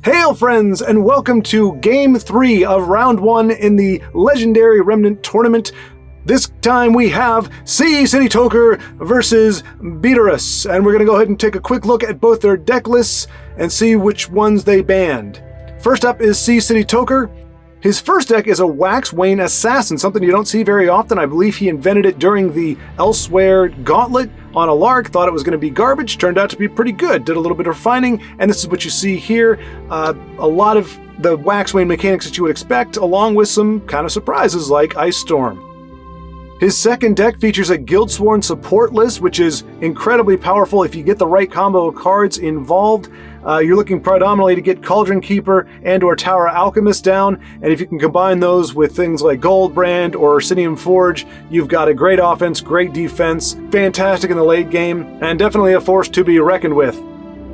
Hail friends, and welcome to Game 3 of Round 1 in the Legendary Remnant Tournament. This time we have Ccitytoker versus Beaterrus, and we're going to go ahead and take a quick look at both their deck lists and see which ones they banned. First up is Ccitytoker. His first deck is a Waxwane Assassin, something you don't see very often. I believe he invented it during the Elsewhere Gauntlet on a lark, thought it was going to be garbage, turned out to be pretty good, did a little bit of refining, and this is what you see here. A lot of the Waxwane mechanics that you would expect, along with some kind of surprises like Ice Storm. His second deck features a guildsworn support list, which is incredibly powerful if you get the right combo of cards involved. You're looking predominantly to get Cauldron Keeper and or Tower Alchemist down, and if you can combine those with things like Goldbrand or Orsinium Forge, you've got a great offense, great defense, fantastic in the late game, and definitely a force to be reckoned with.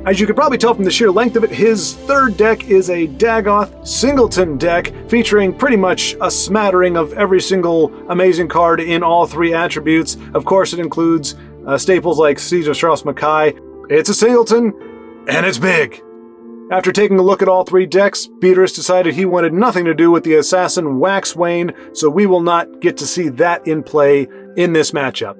As you could probably tell from the sheer length of it, his third deck is a Dagoth Singleton deck featuring pretty much a smattering of every single amazing card in all three attributes. Of course, it includes staples like Siege of Strauss Mackay. It's a Singleton, and it's big. After taking a look at all three decks, Beaterrus decided he wanted nothing to do with the Assassin Waxwane, so we will not get to see that in play in this matchup.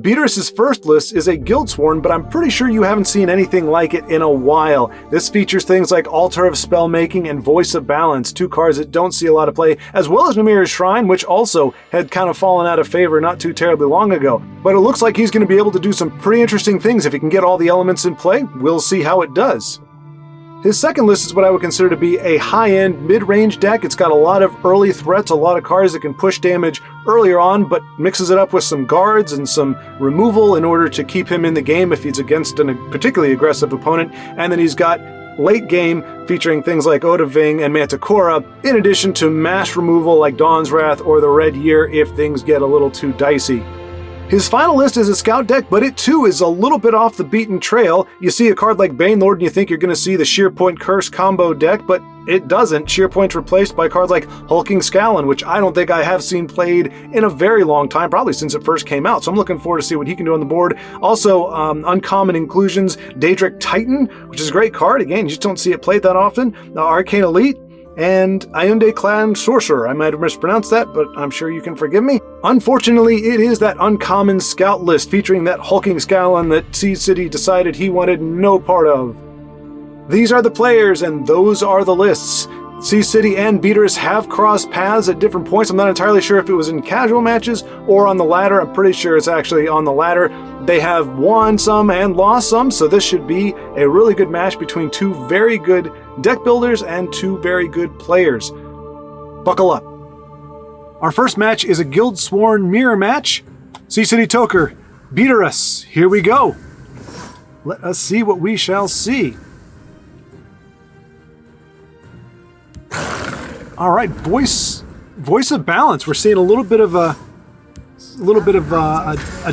Beaterrus' first list is a guildsworn, but I'm pretty sure you haven't seen anything like it in a while. This features things like Altar of Spellmaking and Voice of Balance, two cards that don't see a lot of play, as well as Namir's Shrine, which also had kind of fallen out of favor not too terribly long ago. But it looks like he's going to be able to do some pretty interesting things if he can get all the elements in play. We'll see how it does. His second list is what I would consider to be a high-end mid-range deck. It's got a lot of early threats, a lot of cards that can push damage earlier on, but mixes it up with some guards and some removal in order to keep him in the game if he's against a particularly aggressive opponent. And then he's got late game featuring things like Odaving and Manticora, in addition to mass removal like Dawn's Wrath or the Red Year if things get a little too dicey. His final list is a scout deck, but it too is a little bit off the beaten trail. You see a card like Banelord and you think you're going to see the Shearpoint Curse combo deck, but it doesn't. Shearpoint's replaced by cards like Hulking Scowlin, which I don't think I have seen played in a very long time, probably since it first came out, so I'm looking forward to see what he can do on the board. Also, uncommon inclusions, Daedric Titan, which is a great card. Again, you just don't see it played that often. Arcane Elite, and Ionde Clan Sorcerer. I might have mispronounced that, but I'm sure you can forgive me. Unfortunately, it is that uncommon scout list featuring that hulking Scowlin that City decided he wanted no part of. These are the players, and those are the lists. City and Beaterrus have crossed paths at different points. I'm not entirely sure if it was in casual matches or on the ladder. I'm pretty sure it's actually on the ladder. They have won some and lost some, so this should be a really good match between two very good deck builders and two very good players. Buckle up. Our first match is a Guildsworn mirror match. Ccitytoker, Beaterrus, here we go. Let us see what we shall see. All right, voice of balance. We're seeing a little bit of a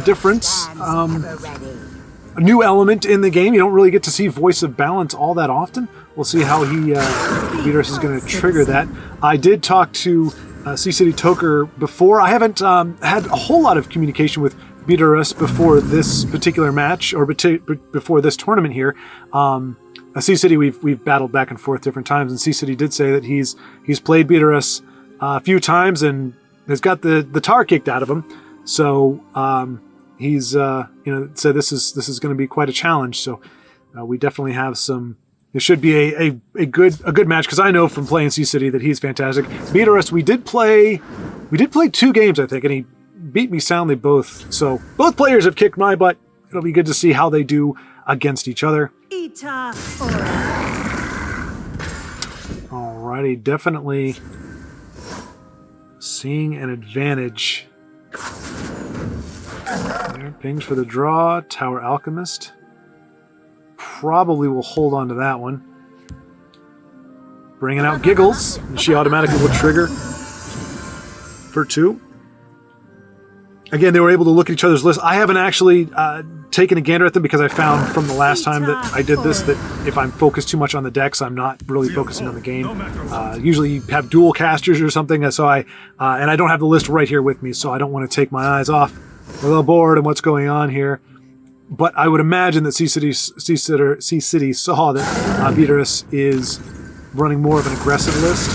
difference, a new element in the game. You don't really get to see voice of balance all that often. We'll see how Beaterrus is going to trigger that. I did talk to Ccitytoker before. I haven't had a whole lot of communication with Beaterrus before this particular match or before this tournament here. C-City, we've battled back and forth different times, and C-City did say that he's played Beaterrus a few times and has got the tar kicked out of him. So he's said this is going to be quite a challenge. So we definitely have some. It should be a good match because I know from playing C-City that he's fantastic. Beaterrus, we did play 2 games, I think, and he beat me soundly both. So both players have kicked my butt. It'll be good to see how they do against each other. Alrighty, definitely seeing an advantage. There, pings for the draw, Tower Alchemist. Probably will hold on to that one. Bringing out Giggles, and she automatically will trigger for 2. Again, they were able to look at each other's lists. I haven't actually taken a gander at them because I found from the last time that I did this that if I'm focused too much on the decks, I'm not really focusing on the game. Usually you have dual casters or something, so and I don't have the list right here with me, so I don't want to take my eyes off the board and what's going on here. But I would imagine that Sea City saw that Beaterrus is running more of an aggressive list,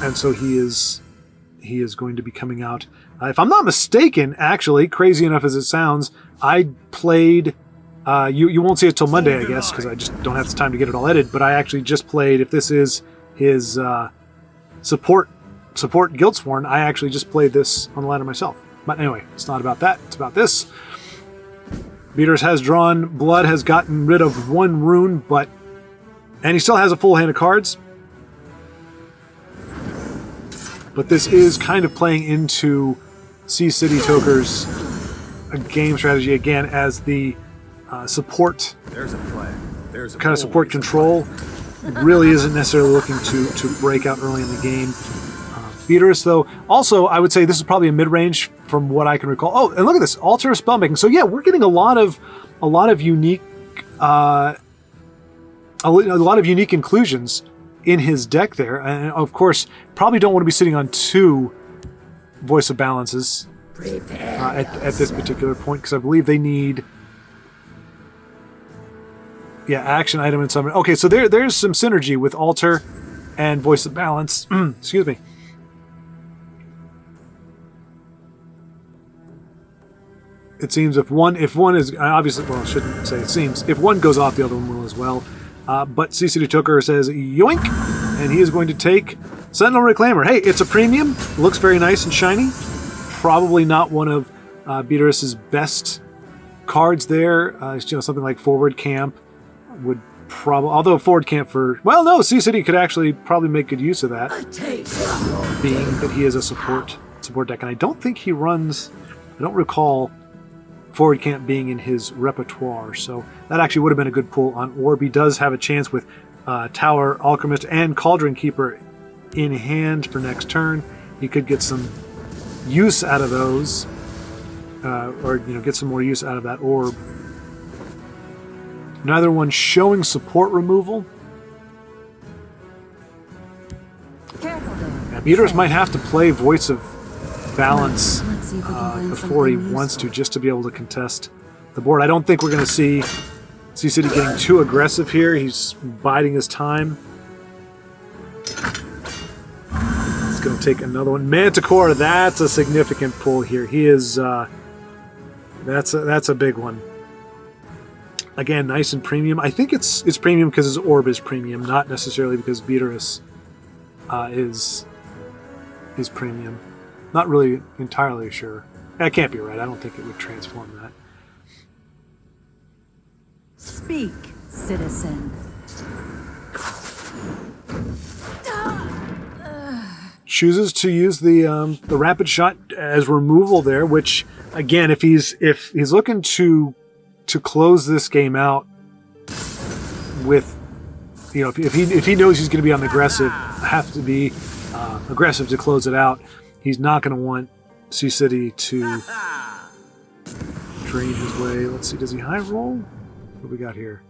and so he is going to be coming out. If I'm not mistaken, actually, crazy enough as it sounds, I played. You won't see it till Monday, I guess, because I just don't have the time to get it all edited. But I actually just played. If this is his support guildsworn, I actually just played this on the ladder myself. But anyway, it's not about that. It's about this. Beaterrus has drawn blood, has gotten rid of one rune, and he still has a full hand of cards. But this is kind of playing into Ccitytoker's game strategy again as the support. There's a play. There's a kind of support control. Really isn't necessarily looking to break out early in the game. Beaterrus, though, also I would say this is probably a mid-range from what I can recall. Oh, and look at this, altar of spellmaking. So yeah, we're getting a lot of unique, a lot of unique inclusions in his deck there, and of course, probably don't want to be sitting on 2 Voice of Balances at this particular point, because I believe they need, action item and summon. Okay, so there's some synergy with altar and Voice of Balance. Excuse me. It seems if one is obviously, well, I shouldn't say it seems. If one goes off, the other one will as well. But Ccitytoker says yoink, and he is going to take Sentinel Reclaimer. Hey, it's a premium. Looks very nice and shiny. Probably not one of Beaterrus's best cards there. Something like Forward Camp would probably, although Forward Camp Sea City could actually probably make good use of that, being that he is a support deck, and I don't think he runs. I don't recall Forward Camp being in his repertoire, so that actually would have been a good pull on Orb. He does have a chance with Tower, Alchemist, and Cauldron Keeper in hand for next turn. He could get some use out of those, or get some more use out of that Orb. Neither one showing support removal. Beaterrus might have to play Voice of Balance before he wants to, just to be able to contest the board. I don't think we're going to see Sea City getting too aggressive here. He's biding his time. He's going to take another one. Manticore, that's a significant pull here. He is, that's a big one. Again, nice and premium. I think it's premium because his Orb is premium, not necessarily because Beaterrus is premium. Not really entirely sure. That can't be right. I don't think it would transform that. Speak, citizen. Chooses to use the rapid shot as removal there, which again, if he's looking to close this game out with, if he knows he's going to be on the aggressive, have to be aggressive to close it out. He's not going to want Sea City to drain his way. Let's see, does he high roll? What do we got here?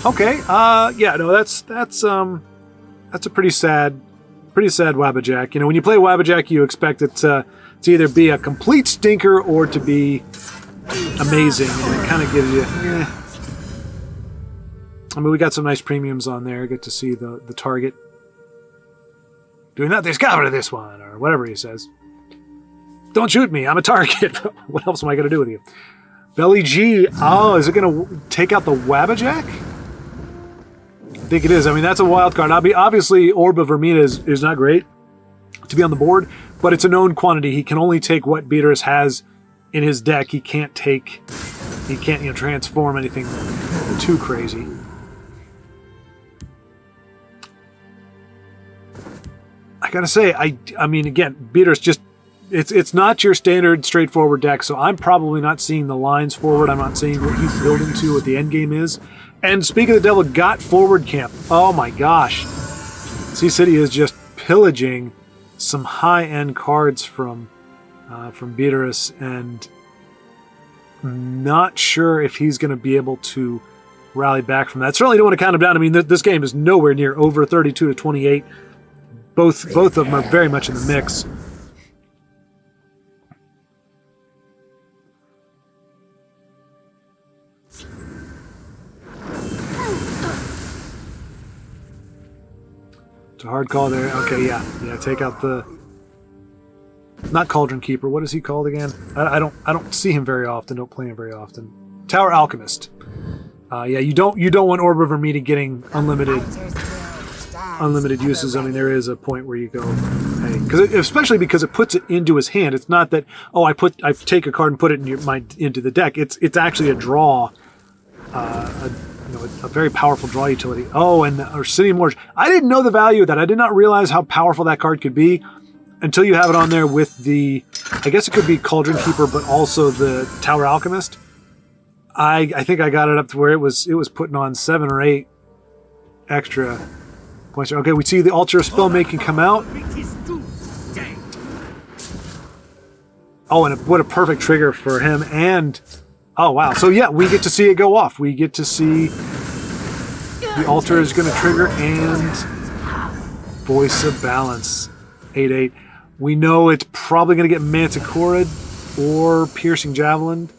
Okay, that's a pretty sad Wabbajack. When you play Wabbajack, you expect it to either be a complete stinker or to be amazing, and it kind of gives you, I mean, we got some nice premiums on there. Get to see the target. Do not discover this one, or whatever he says. Don't shoot me, I'm a target. What else am I going to do with you? Belly G, oh, is it going to take out the Wabbajack? I think it is. I mean, that's a wild card. Obviously, Orb of Vermina is not great to be on the board, but it's a known quantity. He can only take what Beaterrus has in his deck. He can't transform anything too crazy. I gotta say, I mean, again, Beaterrus just, it's not your standard straightforward deck, so I'm probably not seeing the lines forward. I'm not seeing what he's building to, what the end game is. And speaking of the devil, got Forward Camp. Oh my gosh. Sea City is just pillaging some high-end cards from Beaterrus, and I'm not sure if he's going to be able to rally back from that. Certainly don't want to count him down. I mean, this game is nowhere near over 32 to 28. Both of them are very much in the mix. It's a hard call there. Okay, yeah. Take out the not Cauldron Keeper. What is he called again? I don't see him very often. Don't play him very often. Tower Alchemist. You don't want Orb of Vermina getting unlimited uses. I mean, there is a point where you go, hey, especially because it puts it into his hand. It's not that I take a card and put it into the deck. It's actually a draw, a very powerful draw utility. Oh, and our City Mortgage. I didn't know the value of that. I did not realize how powerful that card could be until you have it on there with the. I guess it could be Cauldron Keeper, but also the Tower Alchemist. I think I got it up to where it was putting on 7 or 8 extra points. Okay, we see the Altar of Spellmaking come out. Oh, and what a perfect trigger for him. And, oh, wow. So, yeah, we get to see it go off. We get to see the Altar is going to trigger and Voice of Balance, 8/8. We know it's probably going to get Manticorid or Piercing Javelin.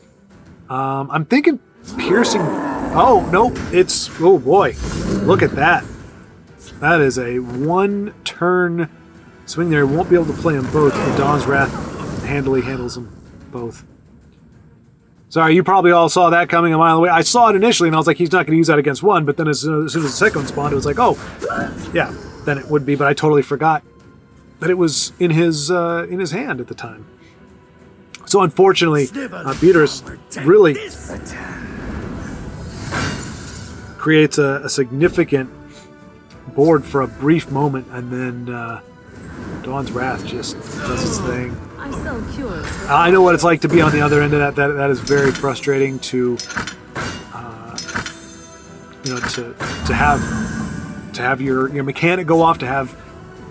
I'm thinking Piercing. Oh, no. Oh, boy. Look at that. That is a 1-turn swing there. Won't be able to play them both. The Dawn's Wrath handily handles them both. Sorry, you probably all saw that coming a mile away. I saw it initially, and I was like, he's not going to use that against one. But then as soon as the second one spawned, it was like, oh, yeah, then it would be. But I totally forgot that it was in his hand at the time. So unfortunately, Beaterrus really creates a significant board for a brief moment, and then Dawn's Wrath just does its thing. I'm so curious. I know what it's like to be on the other end of that. That is very frustrating to have your mechanic go off, to have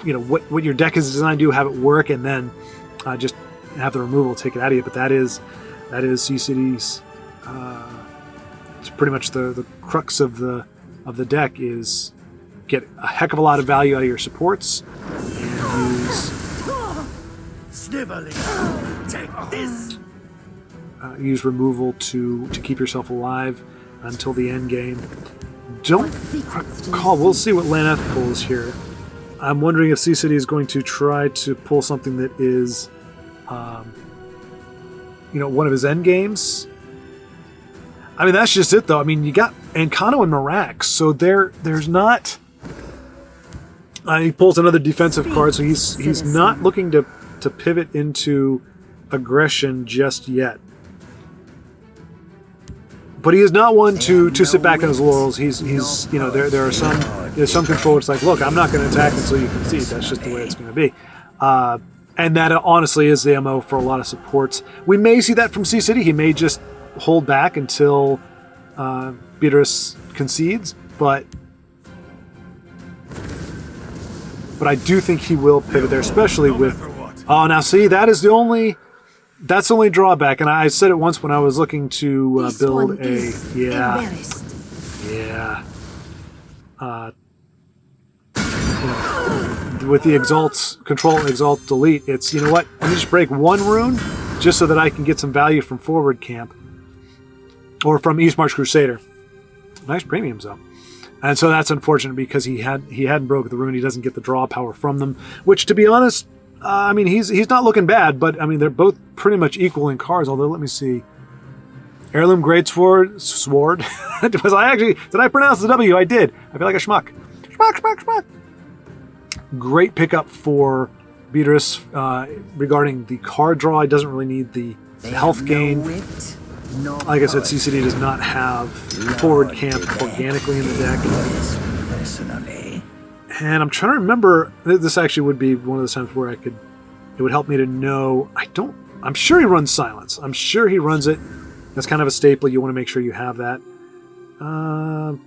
what your deck is designed to do, have it work, and then just have the removal take it out of you. But that is Ccity's. It's pretty much the crux of the deck is get a heck of a lot of value out of your supports and use removal to keep yourself alive until the end game. Don't recall. We'll see what Laneth pulls here. I'm wondering if City is going to try to pull something that is one of his end games. I mean, that's just it, though. I mean, you got Ancano and Mirax, so there's not. He pulls another defensive card, so he's not looking to pivot into aggression just yet. But he is not one to sit back on his laurels. He's there's some controllers like, look, I'm not going to attack until you concede. That's just the way it's going to be. And that honestly is the MO for a lot of supports. We may see that from City. He may just hold back until Beaterrus concedes, but I do think he will pivot there, especially with. Oh, now see, that's the only drawback, and I said it once when I was looking to build with the Control Exalt Delete, it's, you know what, let me just break one rune just so that I can get some value from Forward Camp or from East March Crusader. Nice premiums though. And so that's unfortunate because he hadn't broken the rune. He doesn't get the draw power from them, which, to be honest, I mean, he's not looking bad, but I mean, they're both pretty much equal in cards. Although, let me see. Heirloom Greatsword. Did I pronounce the W? I did. I feel like a schmuck. Schmuck. Great pickup for Beaterrus regarding the card draw. He doesn't really need the health gain. Like I said, City does not have Forward Camp organically in the deck. And I'm trying to remember, this actually would be one of those times where it would help me to know. I'm sure he runs Silence. I'm sure he runs it. That's kind of a staple. You want to make sure you have that. I'm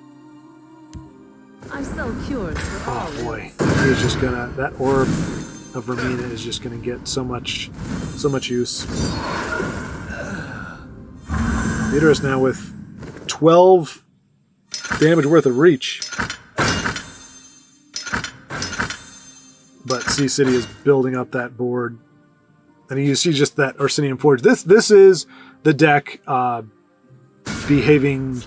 so curious. Oh boy, he's just gonna, that Orb of Vermina is just gonna get so much use. Beaterrus now with 12 damage worth of reach. But City is building up that board. And you see just that Orsinian Forge. This is the deck behaving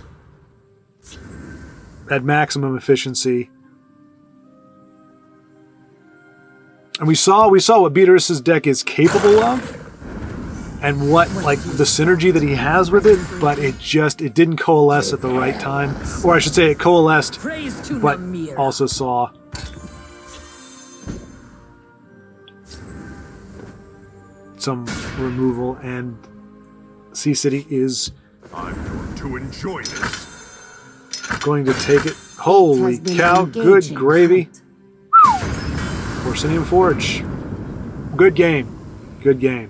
at maximum efficiency. And we saw what Beaterrus's deck is capable of, and what like the synergy that he has with it, but it didn't coalesce at the right time, or I should say, it coalesced, but also saw some removal, and C-City is I'm going to enjoy this. going to take it. Holy cow! Good gravy. Orsinium Forge. Good game. Good game.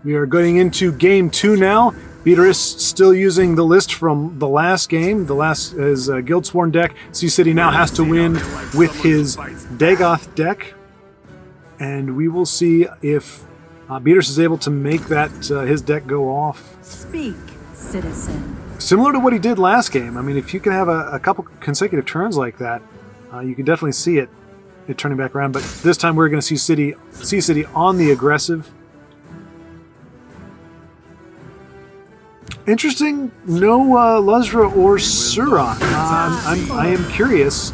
We are going into game 2 now. Beaterrus still using the list from the last game. The last is a guildsworn deck. C-City now has to win with his Dagoth deck. And we will see if Beaterrus is able to make that his deck go off. Speak, citizen. Similar to what he did last game. I mean, if you can have a couple consecutive turns like that, you can definitely see it turning back around. But this time we're going to see C-City on the aggressive. Interesting, no Luzra or Surat. I am curious.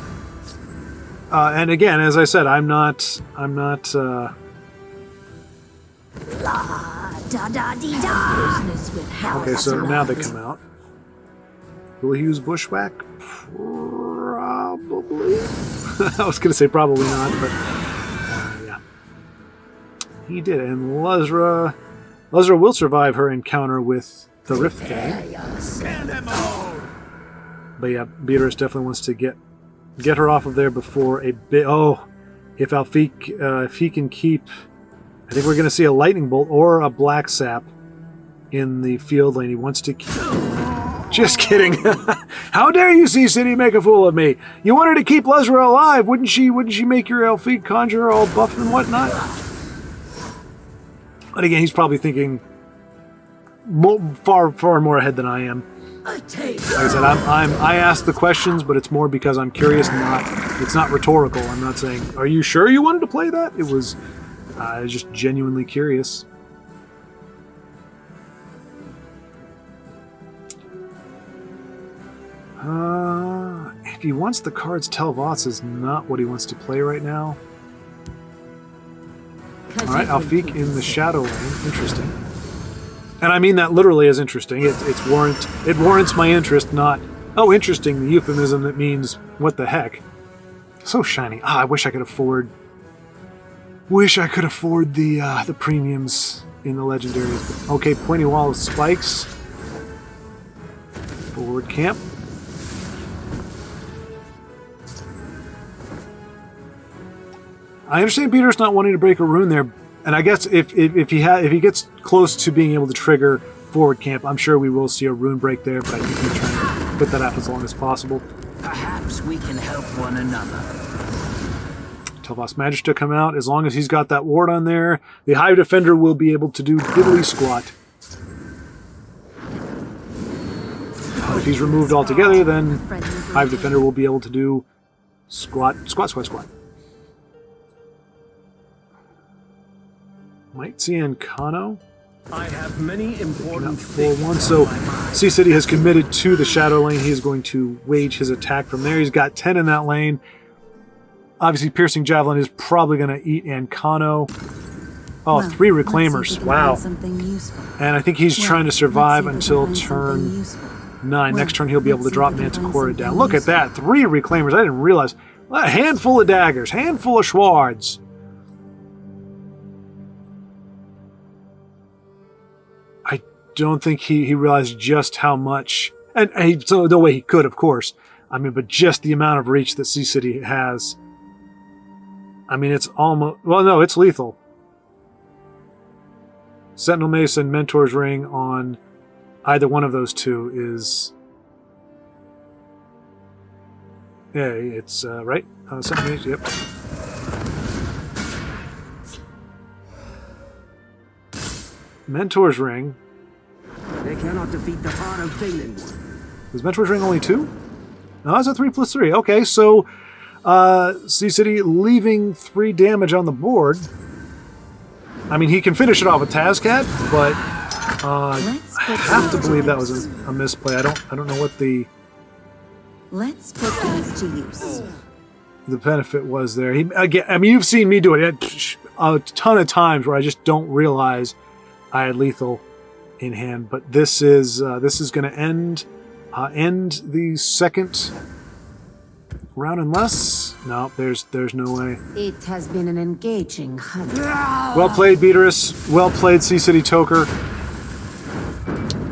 And again, as I said, I'm not. Okay, so now they come out. Will he use Bushwhack? Probably. I was going to say probably not, but yeah, he did. And Luzra will survive her encounter with the Rift King. But yeah, Beaterrus definitely wants to get her off of there before a bit. Oh, if he can keep, I think we're going to see a lightning bolt or a black sap in the field lane. He wants to keep. Just kidding. How dare you, C-City, make a fool of me? You wanted to keep Luzra alive. Wouldn't she make your Elfique conjurer all buff and whatnot? But again, he's probably thinking far more ahead than I am. Like I said, I ask the questions, but it's more because I'm curious. It's not rhetorical. I'm not saying, "Are you sure you wanted to play that?" It was just genuinely curious. If he wants the cards, Telvots is not what he wants to play right now. All right, Elfique in the Shadow Lane. Interesting. And I mean that literally as interesting. It warrants my interest, not, oh, interesting, the euphemism that means, what the heck. So shiny. I wish I could afford the premiums in the legendaries. Okay, pointy wall of spikes. Forward camp. I understand Beaterrus not wanting to break a rune there, and I guess if he gets close to being able to trigger forward camp, I'm sure we will see a rune break there. But I think he's trying to put that off as long as possible. Perhaps we can help one another. Telvots Magister come out. As long as he's got that ward on there, the Hive Defender will be able to do diddly squat. If he's removed altogether, then Hive Defender will be able to do squat. Might see Ancano. I have many important things. So C-City has committed to the Shadow Lane. He is going to wage his attack from there. He's got 10 in that lane. Obviously, Piercing Javelin is probably going to eat Ancano. Oh, well, 3 Reclaimers. Wow. And I think he's trying to survive until turn 9. Next turn, he'll be able to drop Manticore down. Look at that. 3 Reclaimers. I didn't realize. A handful of daggers. Handful of swords. I don't think he realized just how much. And so the way he could, of course. I mean, but just the amount of reach that C-City has. I mean, it's almost... Well, no, it's lethal. Sentinel Mace and Mentor's Ring on either one of those two is... Yeah, it's right. Sentinel Mace, yep. Mentor's Ring. They cannot defeat the heart of Phelan. Is Mentor's Ring only 2? No, that's a 3+3. Okay, so C-City leaving 3 damage on the board. I mean, he can finish it off with Tazcat, but I have to believe that was a misplay. I don't know what the... Let's put these to use. the benefit was there. Again, I mean, you've seen me do it a ton of times where I just don't realize I had lethal in hand. But this is going to end the second round, unless there's no way. It has been an engaging hunt. Well played, Beaterrus. Well played, Ccitytoker.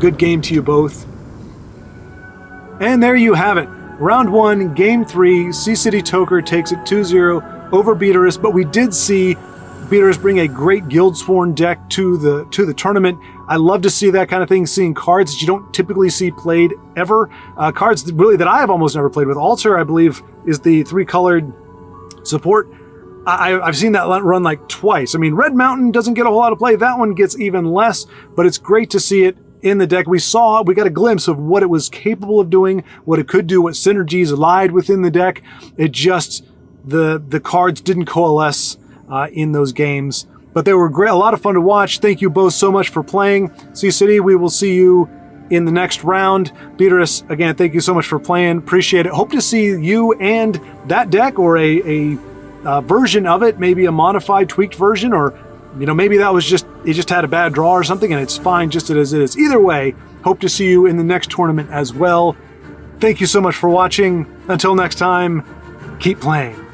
Good game to you both. And there you have it. Round 1, Game 3. Ccitytoker takes it 2-0 over Beaterrus, but we did see Beaterrus bring a great guildsworn deck to the tournament. I love to see that kind of thing, seeing cards that you don't typically see played ever. Cards really that I have almost never played with. Altar, I believe, is the 3-colored support. I've seen that run like twice. I mean, Red Mountain doesn't get a whole lot of play. That one gets even less, but it's great to see it in the deck. We got a glimpse of what it was capable of doing, what it could do, what synergies lied within the deck. It just, the cards didn't coalesce in those games. But they were great, a lot of fun to watch. Thank you both so much for playing. City, we will see you in the next round. Beaterrus, again, thank you so much for playing. Appreciate it. Hope to see you and that deck, or a version of it, maybe a modified, tweaked version, or maybe that was it just had a bad draw or something, and it's fine just as it is. Either way, hope to see you in the next tournament as well. Thank you so much for watching. Until next time, keep playing.